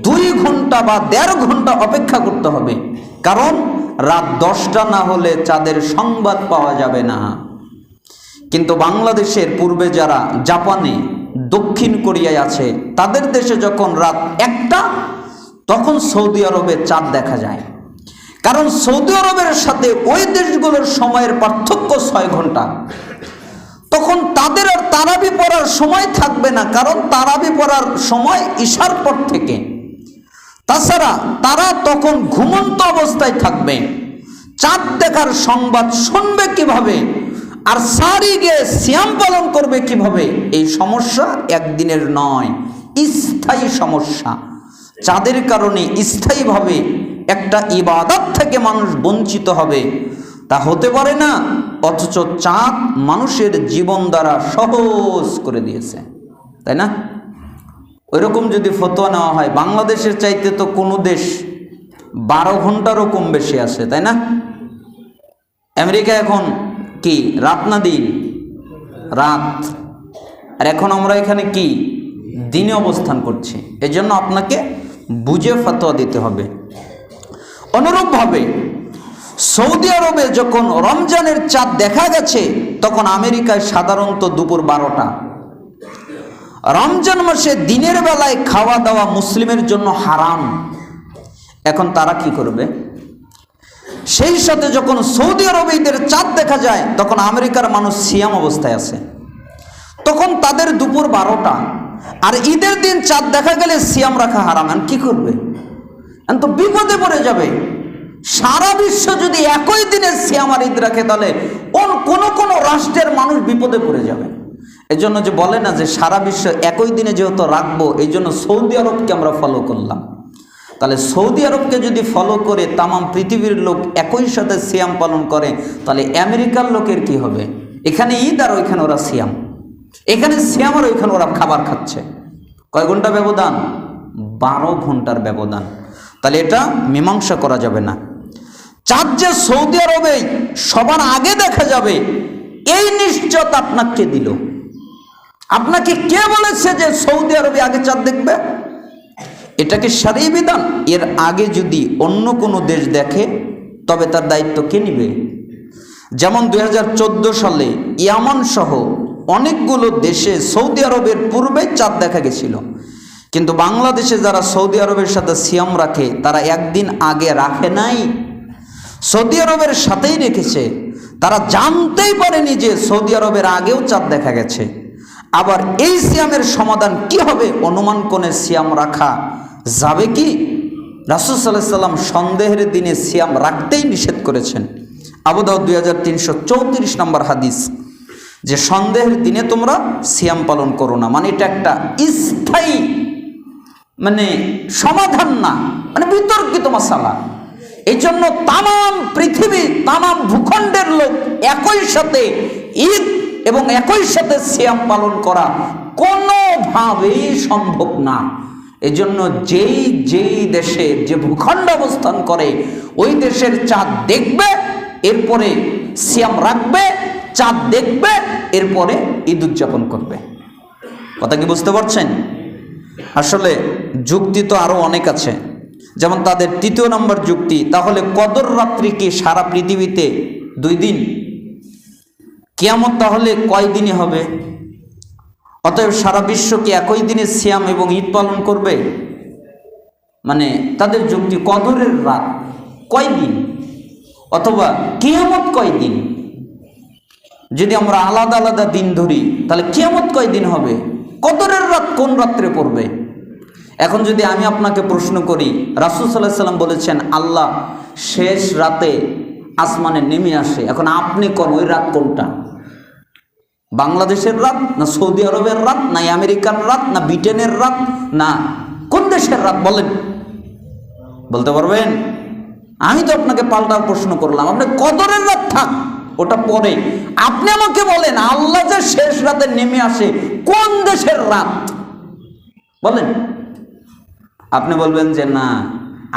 2 ঘন্টা বা 1.5 ঘন্টা অপেক্ষা করতে হবে, কারণ রাত 10টা না হলে চাঁদের সংবাদ পাওয়া যাবে না। কিন্তু বাংলাদেশের পূর্বে যারা জাপানে, দক্ষিণ কোরিয়ায় আছে, তাদের দেশে যখন রাত 1টা তখন সৌদি আরবে চাঁদ দেখা যায়। কারণ সৌদি আরবের সাথে ওই দেশগুলোর সময়ের পার্থক্য 6 ঘন্টা। তখন তাদের আর তারাবি পড়ার সময় থাকবে না, কারণ তারাবি পড়ার সময় ইশার পর থেকে। তাছাড়া তারা তখন ঘুমন্ত অবস্থায় থাকবে, চাঁদ দেখার সংবাদ শুনবে কিভাবে, আর সারি গিয়ে সিয়াম পালন করবে কিভাবে? এই সমস্যা একদিনের নয়, স্থায়ী সমস্যা। চাঁদের কারণে স্থায়ীভাবে একটা ইবাদত থেকে মানুষ বঞ্চিত হবে, তা হতে পারে না। অথচ চাঁদ মানুষের জীবন দ্বারা সহজ করে দিয়েছে, তাই না? ওইরকম যদি ফতোয়া নেওয়া হয়, বাংলাদেশের চাইতে তো কোনো দেশ 12 ঘন্টারও কম বেশি আছে, তাই না? আমেরিকা এখন কি রাত না দিন? রাত। আর এখন আমরা এখানে কি দিনে অবস্থান করছি। এজন্য আপনাকে বুঝে ফতোয়া দিতে হবে। অনুরূপভাবে সৌদি আরবে যখন রমজানের চাঁদ দেখা গেছে তখন আমেরিকায় সাধারণত দুপুর 12টা। রমজান মাসে দিনের বেলায় খাওয়া দাওয়া মুসলিমের জন্য হারাম। এখন তারা কি করবে? সেই সাথে যখন সৌদি আরবে ঈদের চাঁদ দেখা যায় তখন আমেরিকার মানুষ সিয়াম অবস্থায় আছে, তখন তাদের দুপুর 12টা। আর ঈদের দিন চাঁদ দেখা গেলে সিয়াম রাখা হারাম। কি করবে? তো বিপদে পড়ে যাবে। সারা বিশ্ব যদি একই দিনে সিয়াম আর ঈদ রাখে তাহলে কোনো রাষ্ট্রের মানুষ বিপদে পড়ে যাবে। এজন্য যে বলে না যে সারা বিশ্ব একই দিনে যেহেতু রাখবো, এই জন্য সৌদি আরবকে আমরা ফলো করলাম। তাহলে সৌদি আরবকে যদি ফলো করে তাম পৃথিবীর লোক একই সাথে সিয়াম পালন করে, তাহলে আমেরিকার লোকের কি হবে? এখানে ঈদ আর ওইখানে ওরা সিয়াম, এখানে সিয়াম আর ওইখানে ওরা খাবার খাচ্ছে। কয় ঘন্টা ব্যবধান? 12 ঘন্টার ব্যবধান। তাহলে এটা মীমাংসা করা যাবে না। চাঁদ যে সৌদি আরবে সবার আগে দেখা যাবে, এই নিশ্চয়তা আপনাকে দিল? আপনাকে কে বলেছে যে সৌদি আরবে আগে চাঁদ দেখবে? এটাকে শরঈ বিধান। এর আগে যদি অন্য কোনো দেশ দেখে তবে তার দায়িত্ব কে নেবে? যেমন 2014 সালে ইয়ামান সহ অনেকগুলো দেশে সৌদি আরবের পূর্বে চাঁদ দেখা গেছিল, কিন্তু বাংলাদেশে যারা সৌদি আরবের সাথে সিয়াম রাখে তারা একদিন আগে রাখে নাই, সৌদি আরবের সাথেই রেখেছে। তারা জানতেই পারেনি যে সৌদি আরবের আগেও চাঁদ দেখা গেছে। আবার এই সিয়ামের সমাধান কি হবে? অনুমান কোণে সিয়াম রাখা যাবে কি? রাসূল সাল্লাল্লাহু আলাইহি ওয়াসাল্লাম সন্দেহের দিনে সিয়াম রাখতেই নিষেধ করেছেন। আবু দাউদ 2334 নম্বর হাদিস, যে সন্দেহের দিনে তোমরা সিয়াম পালন করো না। মানে এটা একটা স্থায়ী সমাধান না, বিতর্কিত মাসালা। এই জন্য তাম পৃথিবী, তাম ভূখণ্ডের লোক একই সাথে ঈদ এবং একই সাথে সিয়াম পালন করা কোনোভাবেই সম্ভব না। এই জন্য যেই দেশে যে ভূখণ্ড অবস্থান করে ওই দেশের চাঁদ দেখবে, এরপরে সিয়াম রাখবে, চাঁদ দেখবে, এরপরে ঈদ উদযাপন করবে। কথা কি বুঝতে পারছেন? আসলে যুক্তি তো আরো অনেক আছে। যেমন তাদের 3য় নম্বর যুক্তি, তাহলে কদর রাত্রি কি সারা পৃথিবীতে 2 দিন? কিয়ামত তাহলে কয় দিনে হবে? অতএব সারা বিশ্ব কি একই দিনে সিয়াম এবং ঈদ পালন করবে? তাদের যুক্তি কদরের রাত কয় দিন, অথবা কিয়ামত কয় দিন? যদি আমরা আলাদা আলাদা দিন ধরি তাহলে কিয়ামত কয় দিন হবে? কদরের রাত কোন রাত্রে পড়বে? এখন যদি আমি আপনাকে প্রশ্ন করি, রাসূল সাল্লাল্লাহু আলাইহি ওয়াসাল্লাম বলেছেন আল্লাহ শেষ রাতে আসমানে নেমে আসে, এখন আপনি কোন ওই রাত কোনটা? বাংলাদেশের রাত, না সৌদি আরবের রাত, না আমেরিকার রাত, না ব্রিটেনের রাত, না কোন দেশের রাত বলেন? বলতে পারবেন? আমি তো আপনাকে পাল্টা প্রশ্ন করলাম। আপনি কদরের রাত থাক, ওটা পরে। আপনি আমাকে বলেন আল্লাহ যে শেষ রাতে নেমে আসে কোন দেশের রাত বলেন? আপনি বলবেন যে না,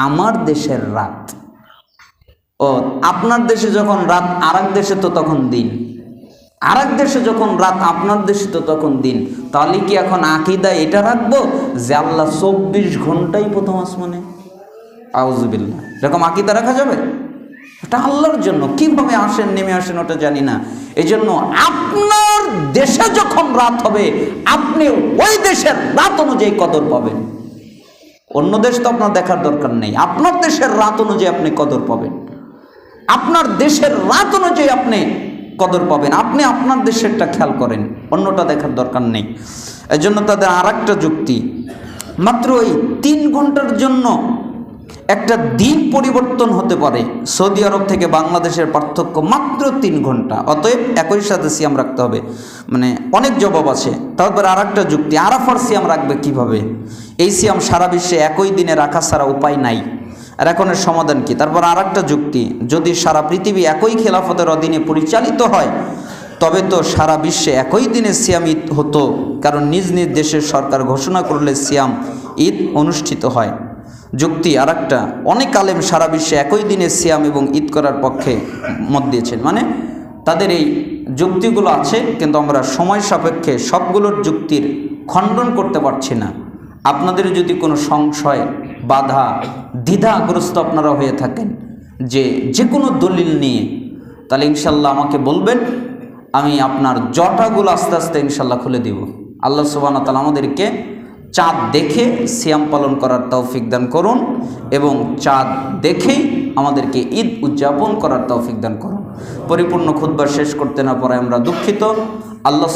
আমার দেশের রাত। ও, আপনার দেশে যখন রাত আর এক দেশে তো তখন দিন, আর এক দেশে যখন রাত আপনার দেশে তো তখন দিন। তাহলে কি এখন আকীদা এটা রাখবো যে আল্লাহ 24 ঘন্টাই প্রথম আসমানে? আউযুবিল্লাহ, এরকম আকীদা রাখা যাবে? এটা আল্লাহর জন্য, কিভাবে আসেন নেমে আসেন ওটা জানি না। এই জন্য আপনার দেশে যখন রাত হবে আপনি ওই দেশের রাত অনুযায়ী কদর পাবেন। অন্য দেশ তো আপনার দেখার দরকার নেই, আপনার দেশের রাত অনুযায়ী আপনি কদর পাবেন। আপনার দেশের রাত অনুযায়ী আপনি কদর পাবেন। আপনি আপনার দেশেরটা খেয়াল করেন, অন্যটা দেখার দরকার নেই। এই জন্য তাদের আর একটা যুক্তি, মাত্র ওই 3 ঘন্টার জন্য একটা দিন পরিবর্তন হতে পারে। সৌদি আরব থেকে বাংলাদেশের পার্থক্য মাত্র 3 ঘন্টা, অতএব একই সাথে সিয়াম রাখতে হবে। মানে অনেক জবাব আছে। তারপর আর একটা যুক্তি, আরাফার সিয়াম রাখবে কিভাবে? এই সিয়াম সারা বিশ্বে একই দিনে রাখা ছাড়া উপায় নাই। আর এখন এর সমাধান কি? তারপর আর একটা যুক্তি, যদি সারা পৃথিবী একই খেলাফতের অধীনে পরিচালিত হয় তবে তো সারা বিশ্বে একই দিনে সিয়াম ঈদ হতো, কারণ নিজ নিজ দেশের সরকার ঘোষণা করলে সিয়াম ঈদ অনুষ্ঠিত হয়। যুক্তি আর একটা, অনেক আলেম সারা বিশ্বে একই দিনে সিয়াম এবং ঈদ করার পক্ষে মত দিয়েছেন। মানে তাদের এই যুক্তিগুলো আছে, কিন্তু আমরা সময় সাপেক্ষে সবগুলোর যুক্তির খণ্ডন করতে পারছি না। আপনাদের যদি কোনো সংশয়, বাধা, দ্বিধাগ্রস্ত আপনারা হয়ে থাকেন যে কোনো দলিল নিয়ে, তাহলে ইনশাল্লাহ আমাকে বলবেন, আমি আপনার জটাগুলো আস্তে আস্তে ইনশাল্লাহ খুলে দিব। আল্লাহ সুবহানাহু ওয়া তাআলা আমাদেরকে চাঁদ দেখে সিয়াম পালন করার তৌফিক দান করুন এবং চাঁদ দেখেই আমাদেরকে ঈদ উদযাপন করার তৌফিক দান করুন। পরিপূর্ণ খুতবা শেষ করতে না পারায় আমরা দুঃখিত। আল্লাহ